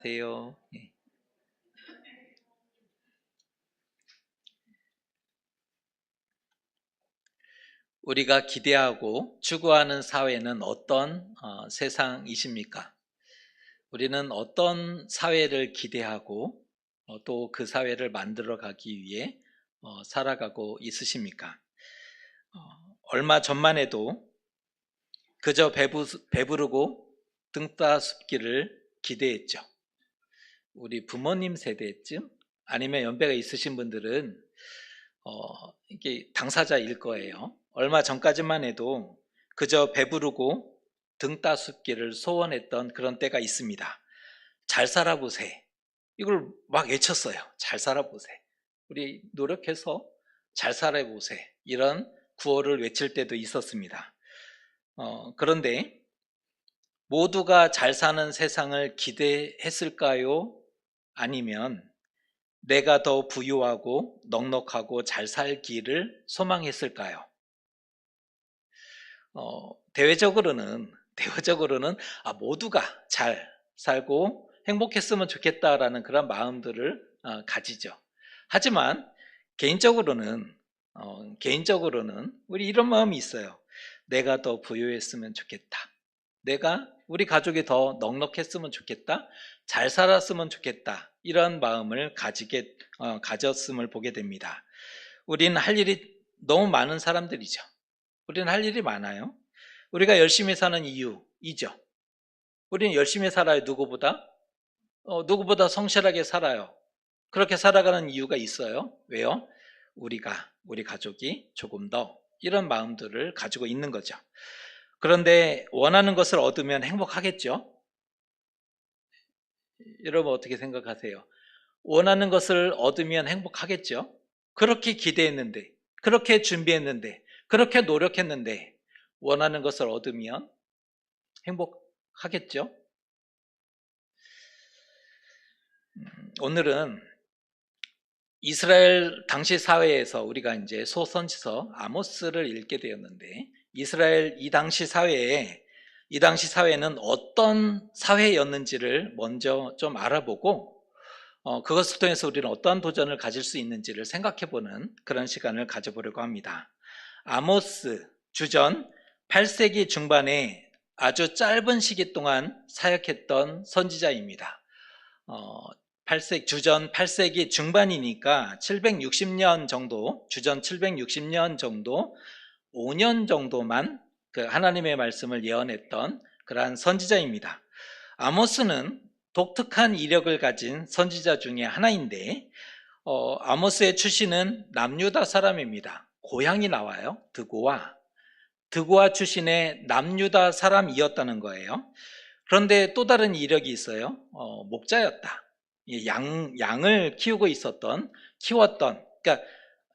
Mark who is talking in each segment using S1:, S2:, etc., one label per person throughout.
S1: 돼요. 우리가 기대하고 추구하는 사회는 어떤 세상이십니까? 우리는 어떤 사회를 기대하고 또 그 사회를 만들어 가기 위해 살아가고 있으십니까? 얼마 전만 해도 그저 배부르고 등 따숩기를 기대했죠. 우리 부모님 세대쯤 아니면 연배가 있으신 분들은 이게 당사자일 거예요. 얼마 전까지만 해도 그저 배부르고 등 따숩기를 소원했던 그런 때가 있습니다. 잘 살아보세. 이걸 막 외쳤어요. 잘 살아보세. 우리 노력해서 잘 살아보세. 이런 구호를 외칠 때도 있었습니다. 그런데 모두가 잘 사는 세상을 기대했을까요? 아니면 내가 더 부유하고 넉넉하고 잘 살기를 소망했을까요? 대외적으로는 모두가 잘 살고 행복했으면 좋겠다라는 그런 마음들을 가지죠. 하지만 개인적으로는 우리 이런 마음이 있어요. 내가 더 부유했으면 좋겠다. 우리 가족이 더 넉넉했으면 좋겠다. 잘 살았으면 좋겠다. 이런 마음을 가졌음을 보게 됩니다. 우리는 할 일이 너무 많은 사람들이죠. 우리는 할 일이 많아요. 우리가 열심히 사는 이유이죠. 우리는 열심히 살아요. 누구보다 성실하게 살아요. 그렇게 살아가는 이유가 있어요. 왜요? 우리 가족이 조금 더 이런 마음들을 가지고 있는 거죠. 그런데 원하는 것을 얻으면 행복하겠죠? 여러분 어떻게 생각하세요? 원하는 것을 얻으면 행복하겠죠? 그렇게 기대했는데, 그렇게 준비했는데, 그렇게 노력했는데 원하는 것을 얻으면 행복하겠죠? 오늘은 이스라엘 당시 사회에서 우리가 이제 소선지서 아모스를 읽게 되었는데 이스라엘 이 당시 사회는 어떤 사회였는지를 먼저 좀 알아보고 그것을 통해서 우리는 어떠한 도전을 가질 수 있는지를 생각해보는 그런 시간을 가져보려고 합니다. 아모스 주전 8세기 중반에 아주 짧은 시기 동안 사역했던 선지자입니다. 주전 8세기 중반이니까 760년 정도, 주전 760년 정도, 5년 정도만 그 하나님의 말씀을 예언했던 그러한 선지자입니다. 아모스는 독특한 이력을 가진 선지자 중에 하나인데 아모스의 출신은 남유다 사람입니다. 고향이 나와요. 드고아 출신의 남유다 사람이었다는 거예요. 그런데 또 다른 이력이 있어요. 목자였다. 양을 키웠던, 그러니까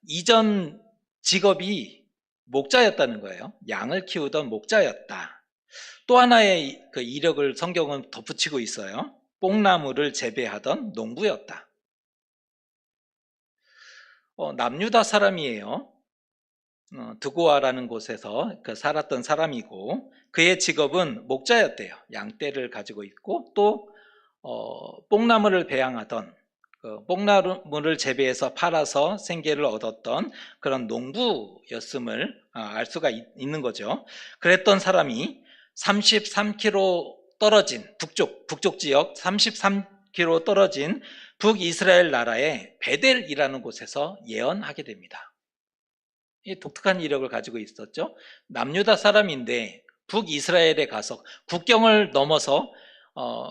S1: 이전 직업이 목자였다는 거예요. 양을 키우던 목자였다. 또 하나의 그 이력을 성경은 덧붙이고 있어요. 뽕나무를 재배하던 농부였다. 남유다 사람이에요. 드고아라는 곳에서 살았던 사람이고 그의 직업은 목자였대요. 양떼를 가지고 있고 또 뽕나무를 배양하던 뽕나무를 재배해서 팔아서 생계를 얻었던 그런 농부였음을 알 수가 있는 거죠. 그랬던 사람이 33km 떨어진 북쪽 지역 33km 떨어진 북이스라엘 나라의 베델이라는 곳에서 예언하게 됩니다. 이 독특한 이력을 가지고 있었죠. 남유다 사람인데 북이스라엘에 가서 국경을 넘어서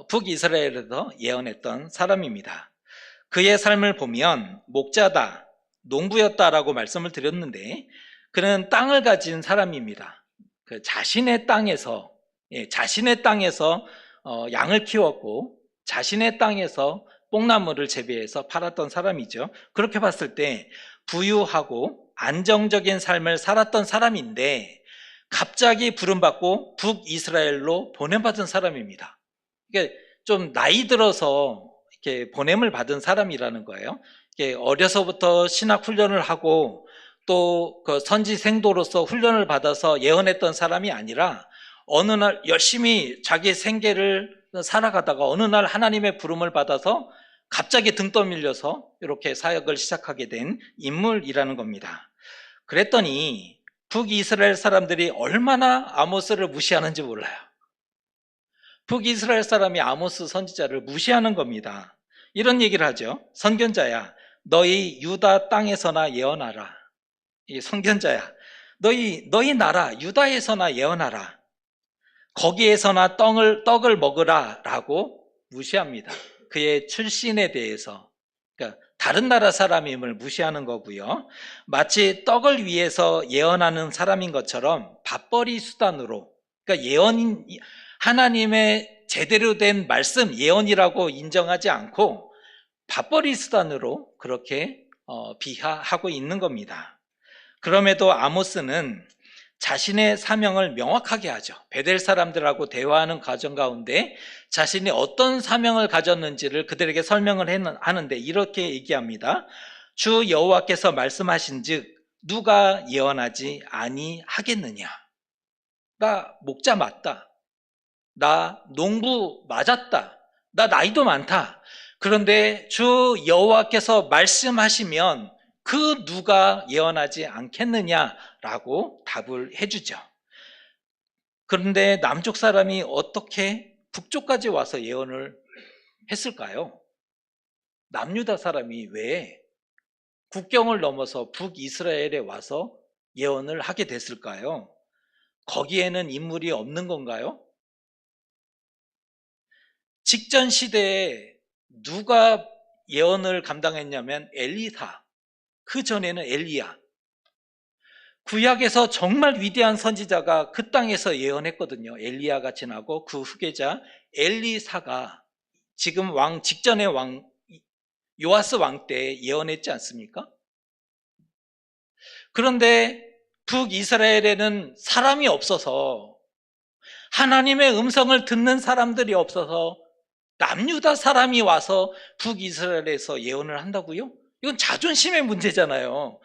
S1: 북이스라엘에서 예언했던 사람입니다. 그의 삶을 보면 목자다, 농부였다라고 말씀을 드렸는데 그는 땅을 가진 사람입니다. 자신의 땅에서 양을 키웠고 자신의 땅에서 뽕나무를 재배해서 팔았던 사람이죠. 그렇게 봤을 때 부유하고 안정적인 삶을 살았던 사람인데 갑자기 부름받고 북이스라엘로 보냄받은 사람입니다. 이게 좀 나이 들어서 이렇게 보냄을 받은 사람이라는 거예요. 이게 어려서부터 신학 훈련을 하고 또 그 선지 생도로서 훈련을 받아서 예언했던 사람이 아니라 어느 날 열심히 자기 생계를 살아가다가 어느 날 하나님의 부름을 받아서 갑자기 등 떠밀려서 이렇게 사역을 시작하게 된 인물이라는 겁니다. 그랬더니 북이스라엘 사람들이 얼마나 아모스를 무시하는지 몰라요. 북이스라엘 사람이 아모스 선지자를 무시하는 겁니다. 이런 얘기를 하죠. 선견자야, 너희 유다 땅에서나 예언하라. 이 선견자야, 너희 나라 유다에서나 예언하라. 거기에서나 떡을 먹으라 라고 무시합니다. 그의 출신에 대해서. 그러니까 다른 나라 사람임을 무시하는 거고요. 마치 떡을 위해서 예언하는 사람인 것처럼 밥벌이 수단으로, 그러니까 하나님의 제대로 된 말씀, 예언이라고 인정하지 않고 밥벌이 수단으로 그렇게 비하하고 있는 겁니다. 그럼에도 아모스는 자신의 사명을 명확하게 하죠. 베델 사람들하고 대화하는 과정 가운데 자신이 어떤 사명을 가졌는지를 그들에게 설명을 하는데 이렇게 얘기합니다. 주 여호와께서 말씀하신즉 누가 예언하지 아니하겠느냐. 나 목자 맞다. 나 농부 맞았다. 나 나이도 많다. 그런데 주 여호와께서 말씀하시면 그 누가 예언하지 않겠느냐라고 답을 해주죠. 그런데 남쪽 사람이 어떻게 북쪽까지 와서 예언을 했을까요? 남유다 사람이 왜 국경을 넘어서 북이스라엘에 와서 예언을 하게 됐을까요? 거기에는 인물이 없는 건가요? 직전 시대에 누가 예언을 감당했냐면 엘리사, 그 전에는 엘리야. 구약에서 정말 위대한 선지자가 그 땅에서 예언했거든요. 엘리야가 지나고 그 후계자 엘리사가 지금 직전의 요아스 왕 때 예언했지 않습니까? 그런데 북이스라엘에는 사람이 없어서, 하나님의 음성을 듣는 사람들이 없어서 남유다 사람이 와서 북이스라엘에서 예언을 한다고요? 이건 자존심의 문제잖아요.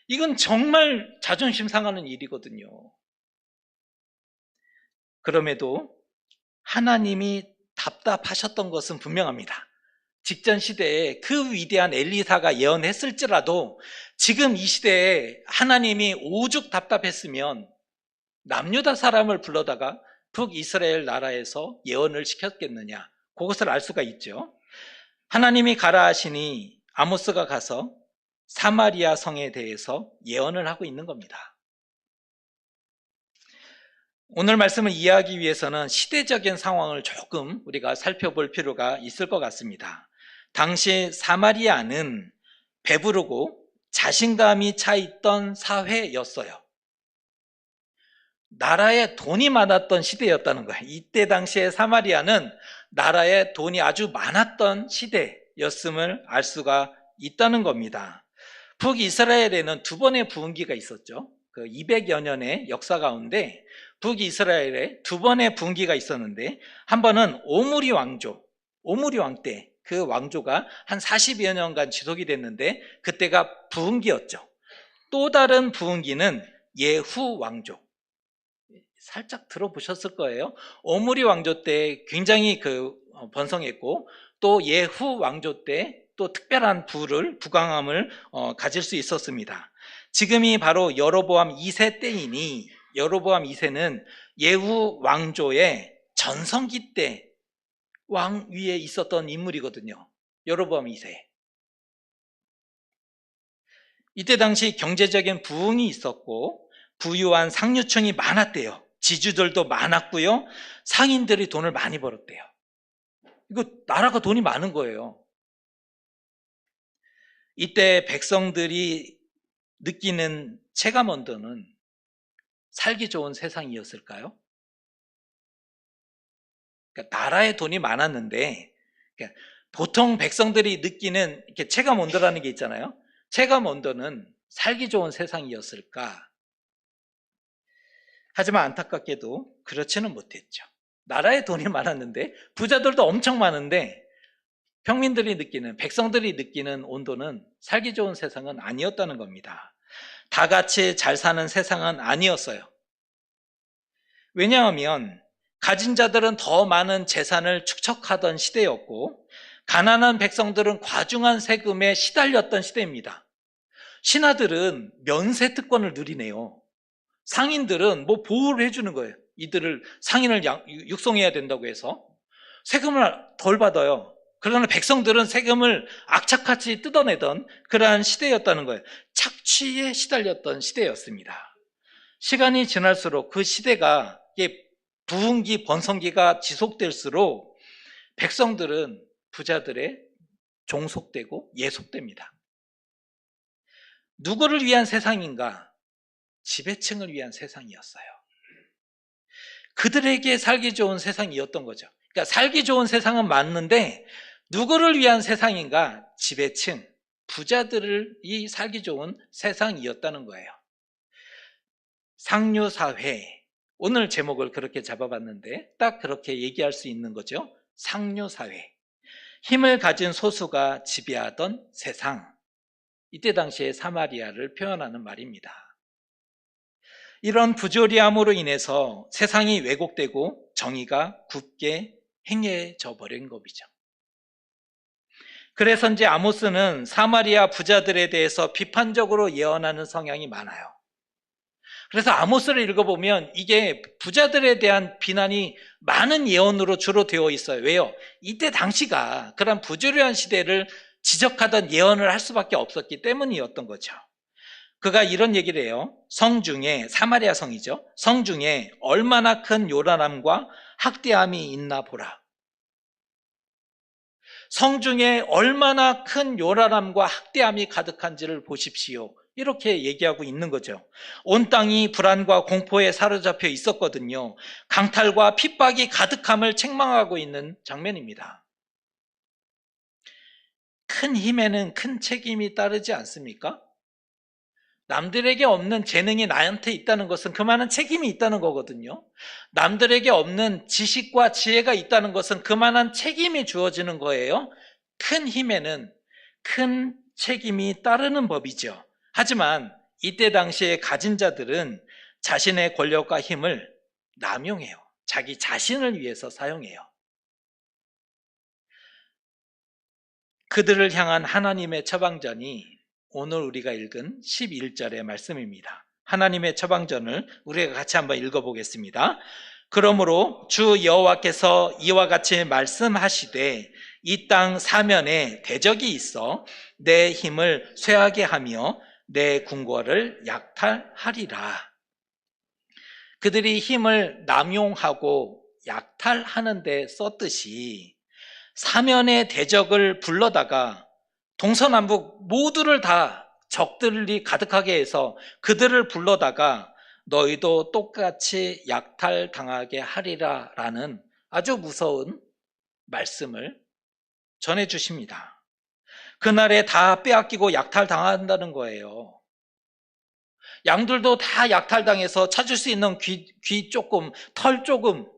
S1: 이건 정말 자존심 상하는 일이거든요. 그럼에도 하나님이 답답하셨던 것은 분명합니다. 직전 시대에 그 위대한 엘리사가 예언했을지라도 지금 이 시대에 하나님이 오죽 답답했으면 남유다 사람을 불러다가 북이스라엘 나라에서 예언을 시켰겠느냐. 그것을 알 수가 있죠. 하나님이 가라 하시니 아모스가 가서 사마리아 성에 대해서 예언을 하고 있는 겁니다. 오늘 말씀을 이해하기 위해서는 시대적인 상황을 조금 우리가 살펴볼 필요가 있을 것 같습니다. 당시 사마리아는 배부르고 자신감이 차 있던 사회였어요. 나라에 돈이 많았던 시대였다는 거예요. 이때 당시에 사마리아는 나라에 돈이 아주 많았던 시대였음을 알 수가 있다는 겁니다. 북이스라엘에는 두 번의 부흥기가 있었죠. 그 200여 년의 역사 가운데 북이스라엘에 두 번의 부흥기가 있었는데, 한 번은 오므리 왕 때 그 왕조가 한 40여 년간 지속이 됐는데 그때가 부흥기였죠. 또 다른 부흥기는 예후 왕조. 살짝 들어보셨을 거예요. 오므리 왕조 때 굉장히 번성했고, 또 예후 왕조 때 또 특별한 부강함을 가질 수 있었습니다. 지금이 바로 여로보암 2세 때이니, 여로보암 2세는 예후 왕조의 전성기 때 왕 위에 있었던 인물이거든요. 여로보암 2세. 이때 당시 경제적인 부흥이 있었고 부유한 상류층이 많았대요. 지주들도 많았고요. 상인들이 돈을 많이 벌었대요. 이거 나라가 돈이 많은 거예요. 이때 백성들이 느끼는 체감 온도는 살기 좋은 세상이었을까요? 그러니까 나라에 돈이 많았는데, 그러니까 보통 백성들이 느끼는 이렇게 체감 온도라는 게 있잖아요. 체감 온도는 살기 좋은 세상이었을까? 하지만 안타깝게도 그렇지는 못했죠. 나라에 돈이 많았는데, 부자들도 엄청 많은데 백성들이 느끼는 온도는 살기 좋은 세상은 아니었다는 겁니다. 다 같이 잘 사는 세상은 아니었어요. 왜냐하면 가진 자들은 더 많은 재산을 축적하던 시대였고, 가난한 백성들은 과중한 세금에 시달렸던 시대입니다. 신하들은 면세 특권을 누리네요. 상인들은 뭐 보호를 해주는 거예요. 이들을 상인을 육성해야 된다고 해서 세금을 덜 받아요. 그러나 백성들은 세금을 악착같이 뜯어내던 그러한 시대였다는 거예요. 착취에 시달렸던 시대였습니다. 시간이 지날수록 그 시대가 부흥기, 번성기가 지속될수록 백성들은 부자들의 종속되고 예속됩니다. 누구를 위한 세상인가? 지배층을 위한 세상이었어요. 그들에게 살기 좋은 세상이었던 거죠. 그러니까 살기 좋은 세상은 맞는데 누구를 위한 세상인가? 지배층, 부자들이 살기 좋은 세상이었다는 거예요. 상류사회, 오늘 제목을 그렇게 잡아봤는데 딱 그렇게 얘기할 수 있는 거죠. 상류사회, 힘을 가진 소수가 지배하던 세상, 이때 당시에 사마리아를 표현하는 말입니다. 이런 부조리함으로 인해서 세상이 왜곡되고 정의가 굳게 행해져 버린 것이죠. 그래서 이제 아모스는 사마리아 부자들에 대해서 비판적으로 예언하는 성향이 많아요. 그래서 아모스를 읽어보면 이게 부자들에 대한 비난이 많은 예언으로 주로 되어 있어요. 왜요? 이때 당시가 그런 부조리한 시대를 지적하던 예언을 할 수밖에 없었기 때문이었던 거죠. 그가 이런 얘기를 해요. 성 중에, 사마리아 성이죠. 성 중에 얼마나 큰 요란함과 학대함이 있나 보라. 성 중에 얼마나 큰 요란함과 학대함이 가득한지를 보십시오. 이렇게 얘기하고 있는 거죠. 온 땅이 불안과 공포에 사로잡혀 있었거든요. 강탈과 핍박이 가득함을 책망하고 있는 장면입니다. 큰 힘에는 큰 책임이 따르지 않습니까? 남들에게 없는 재능이 나한테 있다는 것은 그만한 책임이 있다는 거거든요. 남들에게 없는 지식과 지혜가 있다는 것은 그만한 책임이 주어지는 거예요. 큰 힘에는 큰 책임이 따르는 법이죠. 하지만 이때 당시에 가진 자들은 자신의 권력과 힘을 남용해요. 자기 자신을 위해서 사용해요. 그들을 향한 하나님의 처방전이 오늘 우리가 읽은 11절의 말씀입니다. 하나님의 처방전을 우리가 같이 한번 읽어보겠습니다. 그러므로 주 여호와께서 이와 같이 말씀하시되 이 땅 사면에 대적이 있어 내 힘을 쇠하게 하며 내 궁궐을 약탈하리라. 그들이 힘을 남용하고 약탈하는 데 썼듯이 사면의 대적을 불러다가 동서남북 모두를 다 적들이 가득하게 해서 그들을 불러다가 너희도 똑같이 약탈당하게 하리라 라는 아주 무서운 말씀을 전해주십니다. 그날에 다 빼앗기고 약탈당한다는 거예요. 양들도 다 약탈당해서 찾을 수 있는 귀 조금, 털 조금,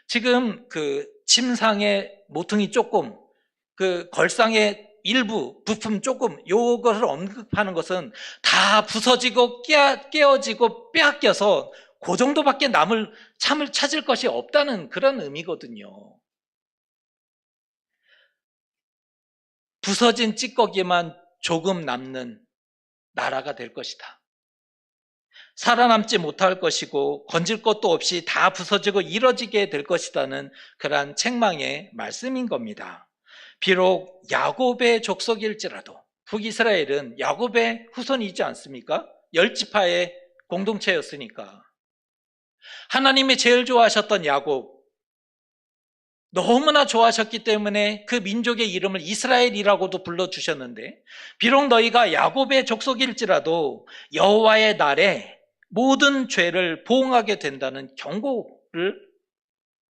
S1: 지금 그 침상의 모퉁이 조금, 그 걸상의 일부 부품 조금, 요것을 언급하는 것은 다 부서지고 깨어지고 빼앗겨서 그 정도밖에 참을 찾을 것이 없다는 그런 의미거든요. 부서진 찌꺼기만 조금 남는 나라가 될 것이다. 살아남지 못할 것이고 건질 것도 없이 다 부서지고 이뤄지게 될 것이라는 그러한 책망의 말씀인 겁니다. 비록 야곱의 족속일지라도 북이스라엘은 야곱의 후손이지 않습니까? 10지파의 공동체였으니까. 하나님이 제일 좋아하셨던 야곱, 너무나 좋아하셨기 때문에 그 민족의 이름을 이스라엘이라고도 불러주셨는데, 비록 너희가 야곱의 족속일지라도 여호와의 날에 모든 죄를 보응하게 된다는 경고를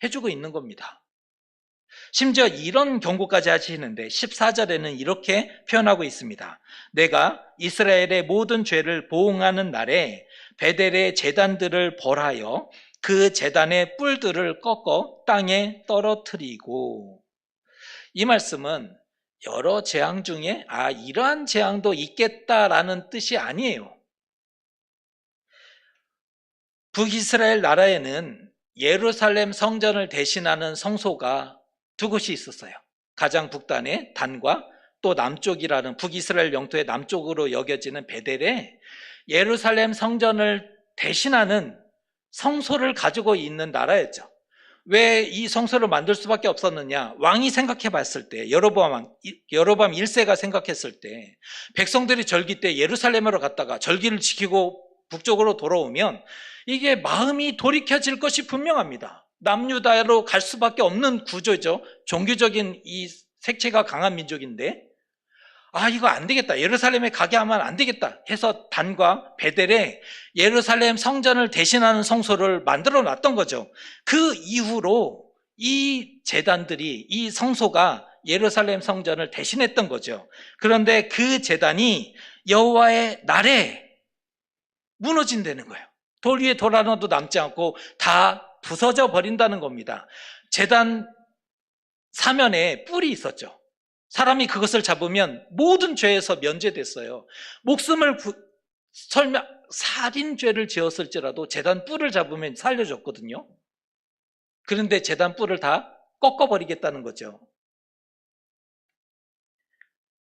S1: 해주고 있는 겁니다. 심지어 이런 경고까지 하시는데 14절에는 이렇게 표현하고 있습니다. 내가 이스라엘의 모든 죄를 보응하는 날에 베델의 제단들을 벌하여 그 제단의 뿔들을 꺾어 땅에 떨어뜨리고, 이 말씀은 여러 재앙 중에 이러한 재앙도 있겠다라는 뜻이 아니에요. 북이스라엘 나라에는 예루살렘 성전을 대신하는 성소가 두 곳이 있었어요. 가장 북단의 단과 또 남쪽이라는 북이스라엘 영토의 남쪽으로 여겨지는 베델에 예루살렘 성전을 대신하는 성소를 가지고 있는 나라였죠. 왜 이 성소를 만들 수밖에 없었느냐? 왕이 생각해 봤을 때, 여로보암 1세가 생각했을 때, 백성들이 절기 때 예루살렘으로 갔다가 절기를 지키고 북쪽으로 돌아오면 이게 마음이 돌이켜질 것이 분명합니다. 남유다로 갈 수밖에 없는 구조죠. 종교적인 이 색채가 강한 민족인데, 이거 안 되겠다. 예루살렘에 가게 하면 안 되겠다 해서 단과 베델에 예루살렘 성전을 대신하는 성소를 만들어 놨던 거죠. 그 이후로 이 제단들이, 이 성소가 예루살렘 성전을 대신했던 거죠. 그런데 그 제단이 여호와의 날에 무너진다는 거예요. 돌 위에 돌 하나도 남지 않고 다 부서져 버린다는 겁니다. 제단 사면에 뿔이 있었죠. 사람이 그것을 잡으면 모든 죄에서 면제됐어요. 살인죄를 지었을지라도 제단 뿔을 잡으면 살려줬거든요. 그런데 제단 뿔을 다 꺾어버리겠다는 거죠.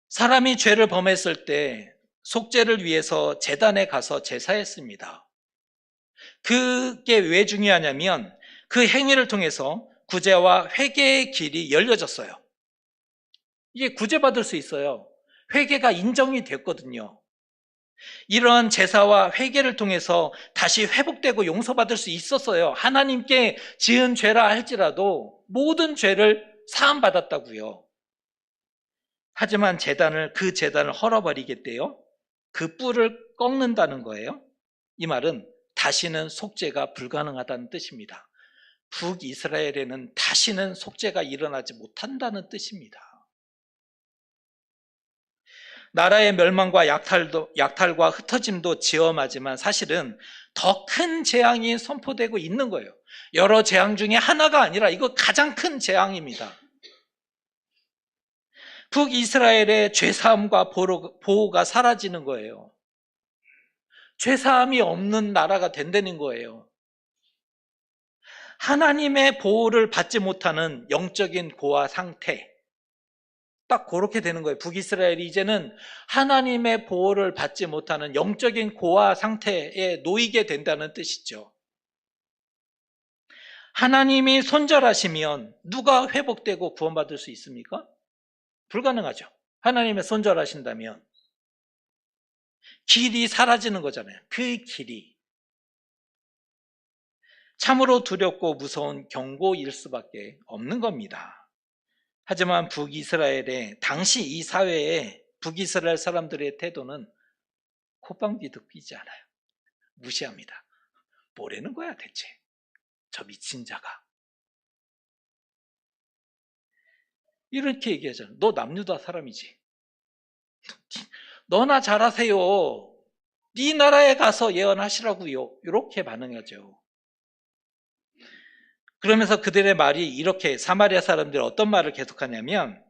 S1: 사람이 죄를 범했을 때 속죄를 위해서 제단에 가서 제사했습니다. 그게 왜 중요하냐면 그 행위를 통해서 구제와 회개의 길이 열려졌어요. 이게 구제받을 수 있어요. 회개가 인정이 됐거든요. 이런 제사와 회개를 통해서 다시 회복되고 용서받을 수 있었어요. 하나님께 지은 죄라 할지라도 모든 죄를 사함받았다고요. 하지만 그 제단을 헐어버리겠대요. 그 뿔을 꺾는다는 거예요. 이 말은 다시는 속죄가 불가능하다는 뜻입니다. 북이스라엘에는 다시는 속죄가 일어나지 못한다는 뜻입니다. 나라의 멸망과 약탈과 흩어짐도 지엄하지만 사실은 더 큰 재앙이 선포되고 있는 거예요. 여러 재앙 중에 하나가 아니라 이거 가장 큰 재앙입니다. 북이스라엘의 죄사함과 보호가 사라지는 거예요. 죄사함이 없는 나라가 된다는 거예요. 하나님의 보호를 받지 못하는 영적인 고아 상태, 딱 그렇게 되는 거예요. 북이스라엘이 이제는 하나님의 보호를 받지 못하는 영적인 고아 상태에 놓이게 된다는 뜻이죠. 하나님이 손절하시면 누가 회복되고 구원받을 수 있습니까? 불가능하죠. 하나님의 손절하신다면 길이 사라지는 거잖아요. 그 길이 참으로 두렵고 무서운 경고일 수밖에 없는 겁니다. 하지만 북이스라엘의 당시 이 사회에 북이스라엘 사람들의 태도는 콧방귀도 뀌지 않아요. 무시합니다. 뭐라는 거야 대체? 저 미친 자가. 이렇게 얘기하잖아. 너 남유다 사람이지. 너나 잘하세요. 네 나라에 가서 예언하시라고요. 이렇게 반응하죠. 그러면서 그들의 말이 이렇게, 사마리아 사람들이 어떤 말을 계속하냐면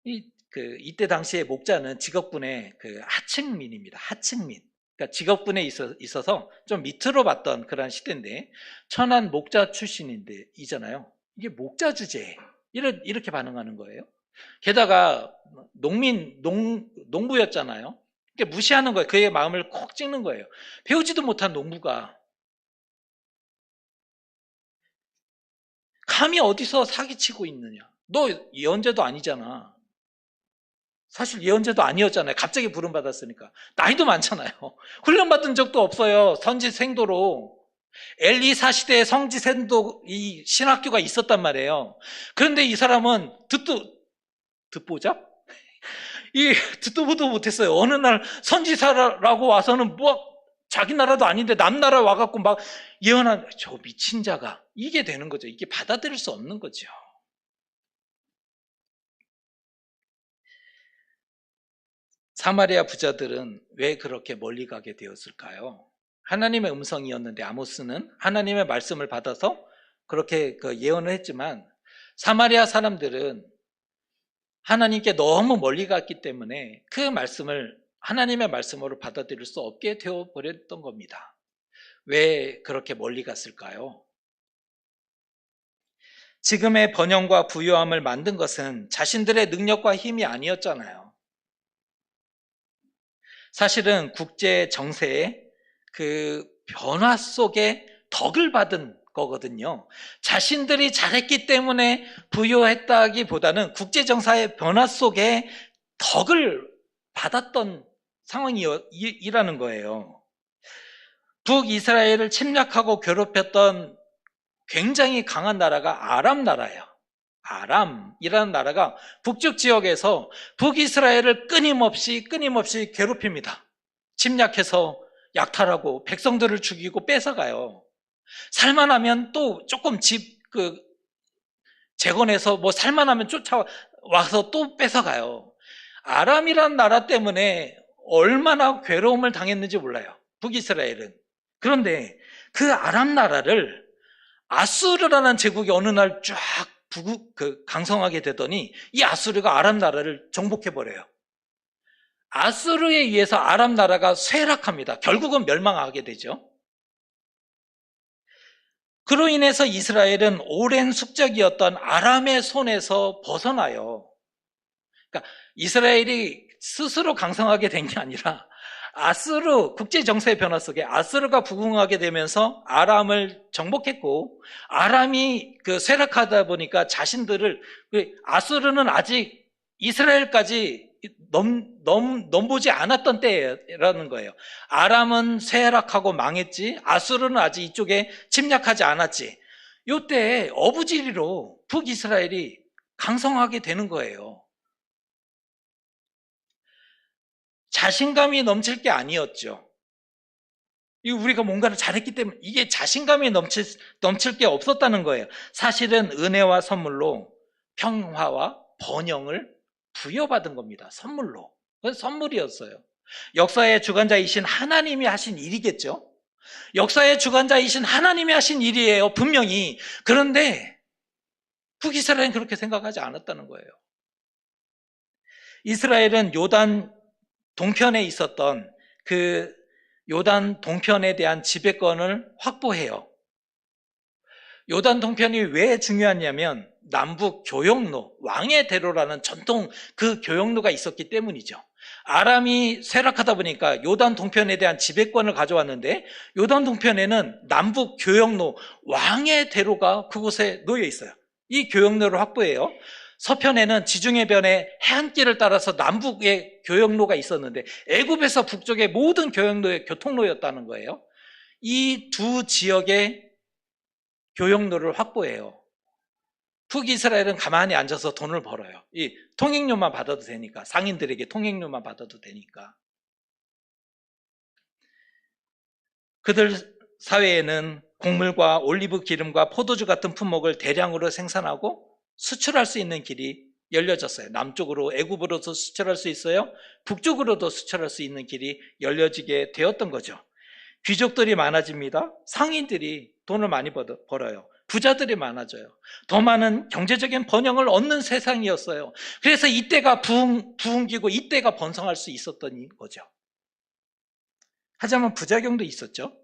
S1: 이때 당시에 목자는 직업군의 하층민입니다. 하층민. 그러니까 직업군에 있어서 좀 밑으로 봤던 그런 시대인데 천한 목자 출신이잖아요. 이게 목자 주제 이렇게 반응하는 거예요. 게다가 농부였잖아요. 그러니까 무시하는 거예요. 그의 마음을 콕 찍는 거예요. 배우지도 못한 농부가 감히 어디서 사기치고 있느냐. 너 예언자도 아니잖아. 사실 예언자도 아니었잖아요. 갑자기 부름받았으니까. 나이도 많잖아요. 훈련받은 적도 없어요. 선지생도로. 엘리사 시대에 성지생도 이 신학교가 있었단 말이에요. 그런데 이 사람은 듣보잡? 듣도 보도 못했어요. 어느 날 선지사라고 와서는 자기 나라도 아닌데 남나라 와갖고 막 예언한 저 미친 자가, 이게 되는 거죠. 이게 받아들일 수 없는 거죠. 사마리아 부자들은 왜 그렇게 멀리 가게 되었을까요? 하나님의 음성이었는데 아모스는 하나님의 말씀을 받아서 그렇게 예언을 했지만 사마리아 사람들은 하나님께 너무 멀리 갔기 때문에 그 말씀을 하나님의 말씀으로 받아들일 수 없게 되어버렸던 겁니다. 왜 그렇게 멀리 갔을까요? 지금의 번영과 부유함을 만든 것은 자신들의 능력과 힘이 아니었잖아요. 사실은 국제 정세의 그 변화 속에 덕을 받은 거거든요. 자신들이 잘했기 때문에 부유했다기보다는 국제 정사의 변화 속에 덕을 받았던 상황이라는 거예요. 북이스라엘을 침략하고 괴롭혔던 굉장히 강한 나라가 아람 나라예요. 아람이라는 나라가 북쪽 지역에서 북이스라엘을 끊임없이 괴롭힙니다. 침략해서 약탈하고 백성들을 죽이고 뺏어가요. 살만하면 또 조금 재건해서 뭐 살만하면 쫓아와서 또 뺏어가요. 아람이라는 나라 때문에 얼마나 괴로움을 당했는지 몰라요. 북이스라엘은. 그런데 그 아람 나라를 아수르라는 제국이 어느 날 쫙 강성하게 되더니 이 아수르가 아람 나라를 정복해버려요. 아수르에 의해서 아람 나라가 쇠락합니다. 결국은 멸망하게 되죠. 그로 인해서 이스라엘은 오랜 숙적이었던 아람의 손에서 벗어나요. 그러니까 이스라엘이 스스로 강성하게 된 게 아니라 아수르 국제 정세의 변화 속에 아수르가 부흥하게 되면서 아람을 정복했고, 아람이 쇠락하다 보니까 자신들을, 아수르는 아직 이스라엘까지 넘보지 않았던 때라는 거예요. 아람은 쇠락하고 망했지, 아수르는 아직 이쪽에 침략하지 않았지. 이때 어부지리로 북이스라엘이 강성하게 되는 거예요. 자신감이 넘칠 게 아니었죠. 우리가 뭔가를 잘했기 때문에 이게 자신감이 넘칠 게 없었다는 거예요. 사실은 은혜와 선물로 평화와 번영을 부여받은 겁니다. 선물로. 그건 선물이었어요. 역사의 주관자이신 하나님이 하신 일이겠죠. 역사의 주관자이신 하나님이 하신 일이에요, 분명히. 그런데 북이스라엘은 그렇게 생각하지 않았다는 거예요. 이스라엘은 요단 동편에 있었던 그 요단 동편에 대한 지배권을 확보해요. 요단 동편이 왜 중요하냐면 남북 교역로, 왕의 대로라는 전통 그 교역로가 있었기 때문이죠. 아람이 쇠락하다 보니까 요단 동편에 대한 지배권을 가져왔는데, 요단 동편에는 남북 교역로, 왕의 대로가 그곳에 놓여 있어요. 이 교역로를 확보해요. 서편에는 지중해변의 해안길을 따라서 남북의 교역로가 있었는데 애굽에서 북쪽의 모든 교역로의 교통로였다는 거예요. 이 두 지역의 교역로를 확보해요. 북이스라엘은 가만히 앉아서 돈을 벌어요. 이 통행료만 받아도 되니까, 상인들에게 통행료만 받아도 되니까. 그들 사회에는 곡물과 올리브 기름과 포도주 같은 품목을 대량으로 생산하고 수출할 수 있는 길이 열려졌어요. 남쪽으로 애굽으로도 수출할 수 있어요. 북쪽으로도 수출할 수 있는 길이 열려지게 되었던 거죠. 귀족들이 많아집니다. 상인들이 돈을 많이 벌어요. 부자들이 많아져요. 더 많은 경제적인 번영을 얻는 세상이었어요. 그래서 이때가 부흥기고 이때가 번성할 수 있었던 거죠. 하지만 부작용도 있었죠.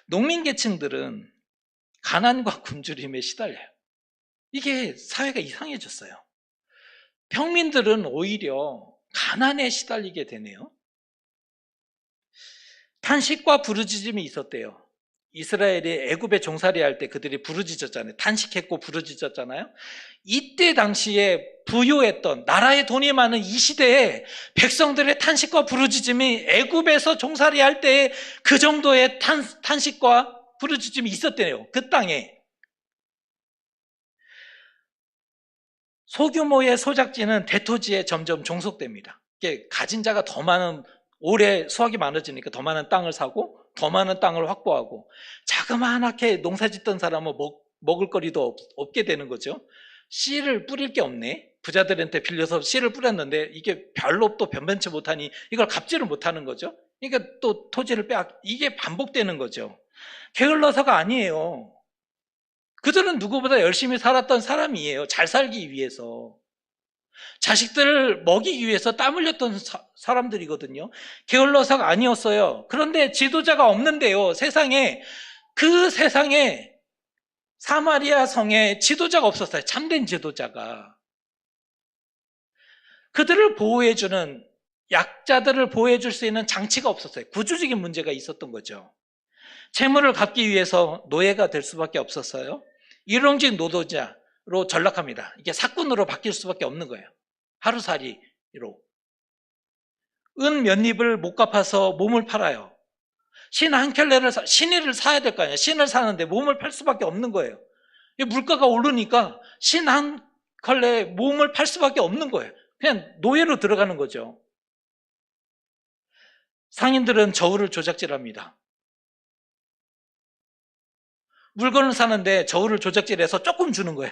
S1: 농민계층들은 가난과 굶주림에 시달려요. 이게 사회가 이상해졌어요. 평민들은 오히려 가난에 시달리게 되네요. 탄식과 부르짖음이 있었대요. 이스라엘이 애굽에 종살이할 때 그들이 부르짖었잖아요. 탄식했고 부르짖었잖아요. 이때 당시에 부유했던, 나라에 돈이 많은 이 시대에 백성들의 탄식과 부르짖음이 애굽에서 종살이할 때 그 정도의 탄식과 부르짖음이 있었대요. 그 땅에. 소규모의 소작지는 대토지에 점점 종속됩니다. 가진 자가 더 많은, 올해 수확이 많아지니까 더 많은 땅을 사고 더 많은 땅을 확보하고, 자그마하게 농사 짓던 사람은 먹을 거리도 없게 되는 거죠. 씨를 뿌릴 게 없네. 부자들한테 빌려서 씨를 뿌렸는데 이게 별로 또 변변치 못하니 이걸 갚지를 못하는 거죠. 그러니까 또 토지를 이게 반복되는 거죠. 게을러서가 아니에요. 그들은 누구보다 열심히 살았던 사람이에요. 잘 살기 위해서. 자식들을 먹이기 위해서 땀 흘렸던 사람들이거든요. 게을러서가 아니었어요. 그런데 지도자가 없는데요. 그 세상에 사마리아 성에 지도자가 없었어요. 참된 지도자가. 그들을 보호해주는, 약자들을 보호해줄 수 있는 장치가 없었어요. 구조적인 문제가 있었던 거죠. 재물을 갚기 위해서 노예가 될 수밖에 없었어요. 일용직 노동자로 전락합니다. 이게 사꾼으로 바뀔 수밖에 없는 거예요. 하루살이로. 은 몇 잎을 못 갚아서 몸을 팔아요. 신 한 켤레를 신의를 사야 될 거 아니에요. 신을 사는데 몸을 팔 수밖에 없는 거예요. 물가가 오르니까 신 한 켤레 몸을 팔 수밖에 없는 거예요. 그냥 노예로 들어가는 거죠. 상인들은 저울을 조작질합니다. 물건을 사는데 저울을 조작질해서 조금 주는 거예요.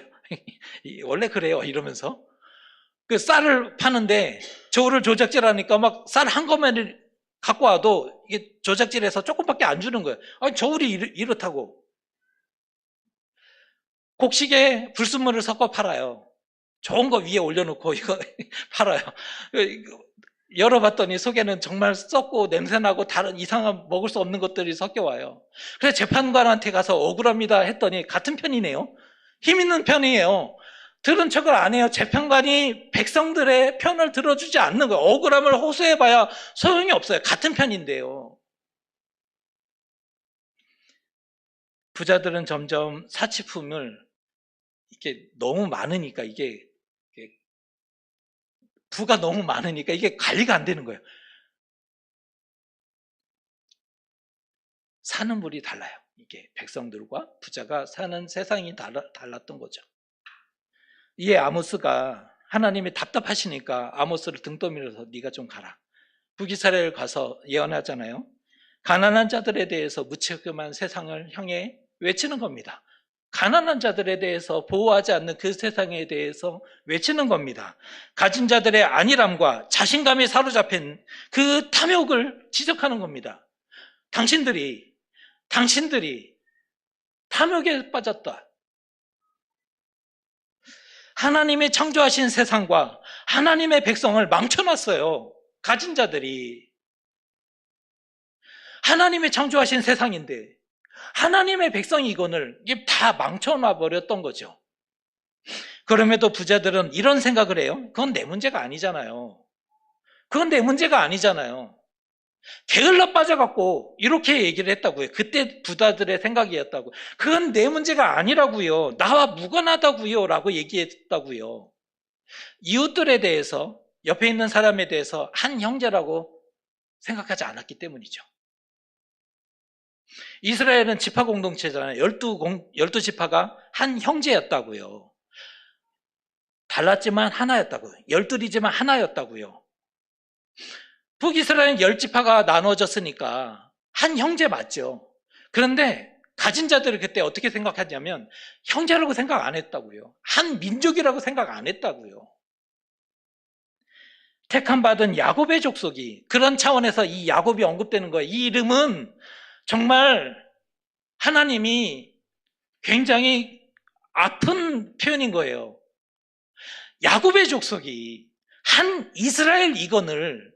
S1: 원래 그래요 이러면서. 그 쌀을 파는데 저울을 조작질하니까 막 쌀 한 거면 갖고 와도 이게 조작질해서 조금밖에 안 주는 거예요. 아니, 저울이 이렇다고. 곡식에 불순물을 섞어 팔아요. 좋은 거 위에 올려놓고 이거 팔아요. 열어봤더니 속에는 정말 썩고 냄새나고 다른 이상한 먹을 수 없는 것들이 섞여와요. 그래서 재판관한테 가서 억울합니다 했더니 같은 편이네요. 힘 있는 편이에요. 들은 척을 안 해요. 재판관이 백성들의 편을 들어주지 않는 거예요. 억울함을 호소해봐야 소용이 없어요. 같은 편인데요. 부자들은 점점 사치품을 이게 너무 많으니까 이게 부가 너무 많으니까 이게 관리가 안 되는 거예요. 사는 물이 달라요. 이게 백성들과 부자가 사는 세상이 달랐던 거죠. 이에 아모스가 하나님이 답답하시니까 아모스를 등 떠밀어서 네가 좀 가라. 북이스라엘 가서 예언하잖아요. 가난한 자들에 대해서 무책임한 세상을 향해 외치는 겁니다. 가난한 자들에 대해서 보호하지 않는 그 세상에 대해서 외치는 겁니다. 가진 자들의 안일함과 자신감에 사로잡힌 그 탐욕을 지적하는 겁니다. 당신들이 탐욕에 빠졌다. 하나님이 창조하신 세상과 하나님의 백성을 망쳐놨어요. 가진 자들이. 하나님이 창조하신 세상인데 하나님의 백성이 이거를 다 망쳐놔 버렸던 거죠. 그럼에도 부자들은 이런 생각을 해요. 그건 내 문제가 아니잖아요. 그건 내 문제가 아니잖아요. 게을러 빠져갖고 이렇게 얘기를 했다고요. 그때 부자들의 생각이었다고. 그건 내 문제가 아니라고요. 나와 무관하다고요. 라고 얘기했다고요. 이웃들에 대해서, 옆에 있는 사람에 대해서 한 형제라고 생각하지 않았기 때문이죠. 이스라엘은 지파 공동체잖아요. 12지파가 한 형제였다고요. 달랐지만 하나였다고요. 12이지만 하나였다고요. 북이스라엘은 10지파가 나눠졌으니까 한 형제 맞죠. 그런데 가진 자들이 그때 어떻게 생각했냐면 형제라고 생각 안 했다고요. 한 민족이라고 생각 안 했다고요. 택함받은 야곱의 족속이, 그런 차원에서 이 야곱이 언급되는 거예요. 이 이름은 정말 하나님이 굉장히 아픈 표현인 거예요. 야곱의 족속이 한 이스라엘 이건을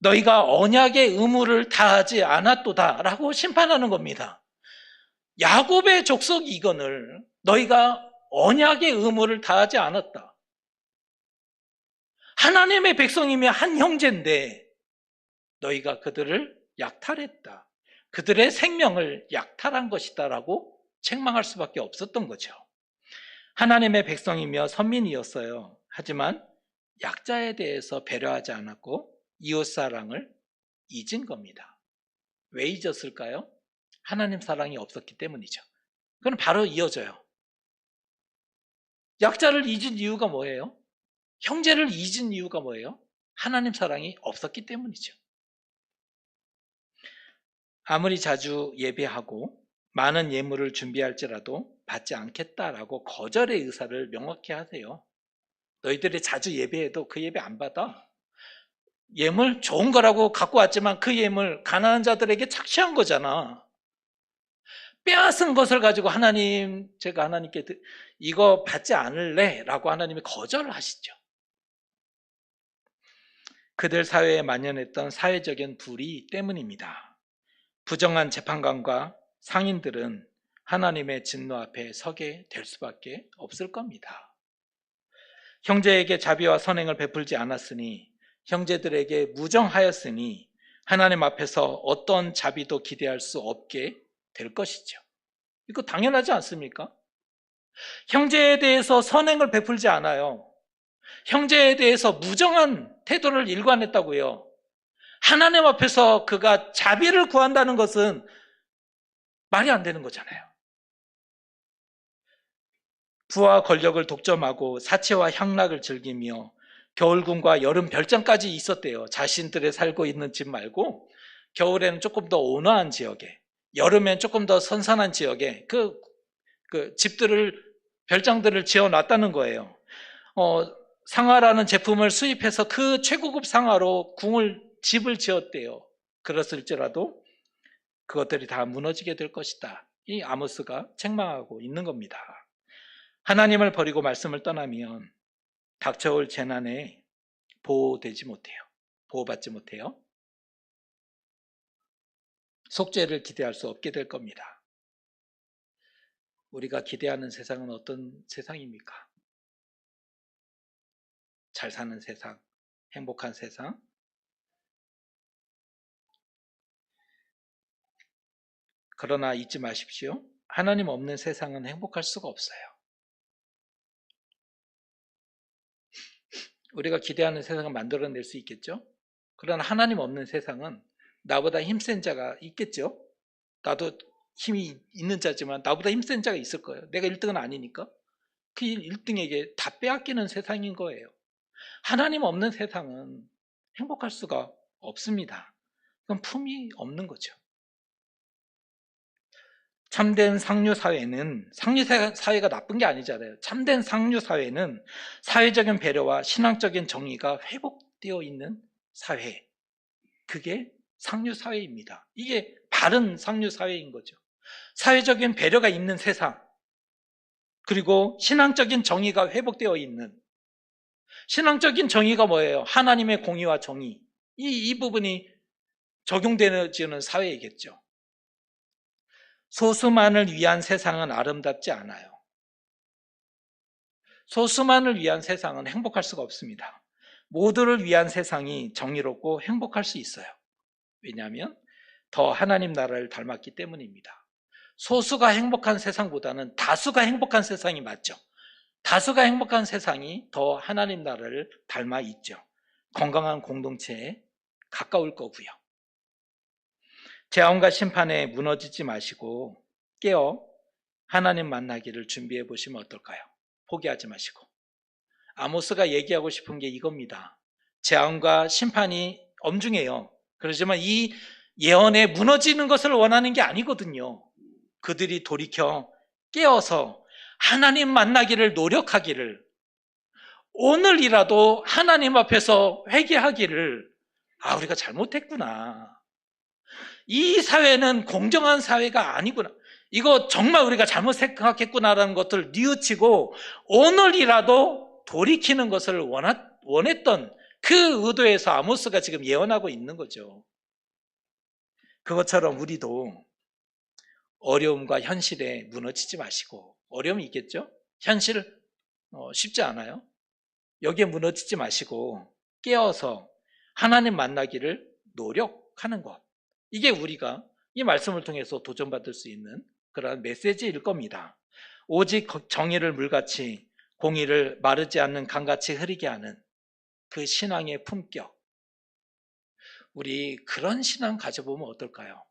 S1: 너희가 언약의 의무를 다하지 않았도다라고 심판하는 겁니다. 야곱의 족속 이건을 너희가 언약의 의무를 다하지 않았다. 하나님의 백성이며 한 형제인데 너희가 그들을 약탈했다. 그들의 생명을 약탈한 것이다라고 책망할 수밖에 없었던 거죠. 하나님의 백성이며 선민이었어요. 하지만 약자에 대해서 배려하지 않았고 이웃사랑을 잊은 겁니다. 왜 잊었을까요? 하나님 사랑이 없었기 때문이죠. 그건 바로 이어져요. 약자를 잊은 이유가 뭐예요? 형제를 잊은 이유가 뭐예요? 하나님 사랑이 없었기 때문이죠. 아무리 자주 예배하고 많은 예물을 준비할지라도 받지 않겠다라고 거절의 의사를 명확히 하세요. 너희들이 자주 예배해도 그 예배 안 받아. 예물 좋은 거라고 갖고 왔지만 그 예물 가난한 자들에게 착취한 거잖아. 빼앗은 것을 가지고 하나님, 제가 하나님께 이거 받지 않을래? 라고 하나님이 거절을 하시죠. 그들 사회에 만연했던 사회적인 불의 때문입니다. 부정한 재판관과 상인들은 하나님의 진노 앞에 서게 될 수밖에 없을 겁니다. 형제에게 자비와 선행을 베풀지 않았으니, 형제들에게 무정하였으니 하나님 앞에서 어떤 자비도 기대할 수 없게 될 것이죠. 이거 당연하지 않습니까? 형제에 대해서 선행을 베풀지 않아요. 형제에 대해서 무정한 태도를 일관했다고요. 하나님 앞에서 그가 자비를 구한다는 것은 말이 안 되는 거잖아요. 부와 권력을 독점하고 사치와 향락을 즐기며 겨울궁과 여름 별장까지 있었대요. 자신들의 살고 있는 집 말고 겨울에는 조금 더 온화한 지역에, 여름엔 조금 더 선선한 지역에 그 집들을, 별장들을 지어놨다는 거예요. 상하라는 제품을 수입해서 그 최고급 상하로 집을 지었대요. 그랬을지라도 그것들이 다 무너지게 될 것이다. 이 아모스가 책망하고 있는 겁니다. 하나님을 버리고 말씀을 떠나면 닥쳐올 재난에 보호되지 못해요. 보호받지 못해요. 속죄를 기대할 수 없게 될 겁니다. 우리가 기대하는 세상은 어떤 세상입니까? 잘 사는 세상, 행복한 세상? 그러나 잊지 마십시오. 하나님 없는 세상은 행복할 수가 없어요. 우리가 기대하는 세상을 만들어낼 수 있겠죠? 그러나 하나님 없는 세상은 나보다 힘센 자가 있겠죠? 나도 힘이 있는 자지만 나보다 힘센 자가 있을 거예요. 내가 1등은 아니니까. 그 1등에게 다 빼앗기는 세상인 거예요. 하나님 없는 세상은 행복할 수가 없습니다. 그건 품이 없는 거죠. 참된 상류사회는, 상류사회가 나쁜 게 아니잖아요. 참된 상류사회는 사회적인 배려와 신앙적인 정의가 회복되어 있는 사회. 그게 상류사회입니다. 이게 바른 상류사회인 거죠. 사회적인 배려가 있는 세상, 그리고 신앙적인 정의가 회복되어 있는, 신앙적인 정의가 뭐예요? 하나님의 공의와 정의. 이 부분이 적용되는 사회이겠죠. 소수만을 위한 세상은 아름답지 않아요. 소수만을 위한 세상은 행복할 수가 없습니다. 모두를 위한 세상이 정의롭고 행복할 수 있어요. 왜냐하면 더 하나님 나라를 닮았기 때문입니다. 소수가 행복한 세상보다는 다수가 행복한 세상이 맞죠. 다수가 행복한 세상이 더 하나님 나라를 닮아 있죠. 건강한 공동체에 가까울 거고요. 재앙과 심판에 무너지지 마시고 깨어 하나님 만나기를 준비해 보시면 어떨까요? 포기하지 마시고. 아모스가 얘기하고 싶은 게 이겁니다. 재앙과 심판이 엄중해요. 그렇지만 이 예언에 무너지는 것을 원하는 게 아니거든요. 그들이 돌이켜 깨어서 하나님 만나기를 노력하기를, 오늘이라도 하나님 앞에서 회개하기를, 우리가 잘못했구나. 이 사회는 공정한 사회가 아니구나. 이거 정말 우리가 잘못 생각했구나라는 것을 뉘우치고 오늘이라도 돌이키는 것을 원했던 그 의도에서 아모스가 지금 예언하고 있는 거죠. 그것처럼 우리도 어려움과 현실에 무너지지 마시고, 어려움이 있겠죠? 현실 쉽지 않아요. 여기에 무너지지 마시고 깨어서 하나님 만나기를 노력하는 것. 이게 우리가 이 말씀을 통해서 도전받을 수 있는 그런 메시지일 겁니다. 오직 정의를 물같이, 공의를 마르지 않는 강같이 흐리게 하는 그 신앙의 품격. 우리 그런 신앙 가져보면 어떨까요?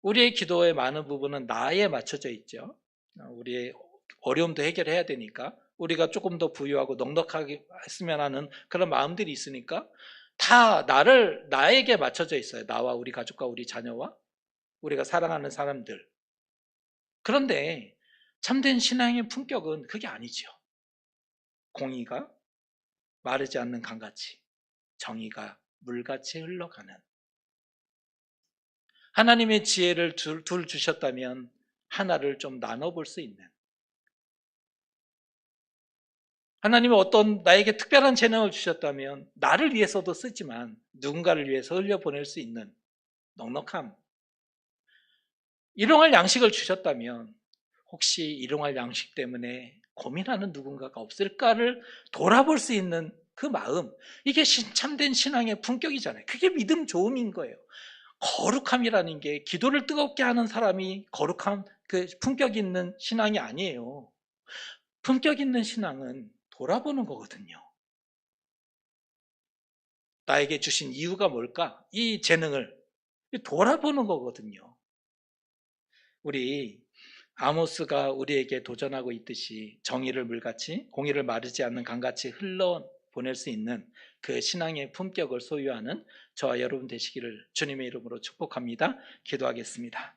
S1: 우리의 기도의 많은 부분은 나에 맞춰져 있죠. 우리의 어려움도 해결해야 되니까, 우리가 조금 더 부유하고 넉넉하게 했으면 하는 그런 마음들이 있으니까 다 나에게 맞춰져 있어요. 나와 우리 가족과 우리 자녀와 우리가 사랑하는 사람들. 그런데 참된 신앙의 품격은 그게 아니죠. 공의가 마르지 않는 강같이, 정의가 물같이 흘러가는, 하나님의 지혜를 둘 주셨다면 하나를 좀 나눠볼 수 있는, 하나님이 어떤 나에게 특별한 재능을 주셨다면 나를 위해서도 쓰지만 누군가를 위해서 흘려보낼 수 있는 넉넉함. 일용할 양식을 주셨다면 혹시 일용할 양식 때문에 고민하는 누군가가 없을까를 돌아볼 수 있는 그 마음, 이게 참된 신앙의 품격이잖아요. 그게 믿음 좋음인 거예요. 거룩함이라는 게 기도를 뜨겁게 하는 사람이 거룩함, 그 품격 있는 신앙이 아니에요. 품격 있는 신앙은 돌아보는 거거든요. 나에게 주신 이유가 뭘까? 이 재능을 돌아보는 거거든요. 우리 아모스가 우리에게 도전하고 있듯이 정의를 물같이, 공의를 마르지 않는 강같이 흘러보낼 수 있는 그 신앙의 품격을 소유하는 저와 여러분 되시기를 주님의 이름으로 축복합니다. 기도하겠습니다.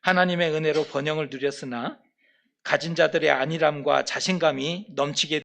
S1: 하나님의 은혜로 번영을 누렸으나 가진 자들의 안일함과 자신감이 넘치게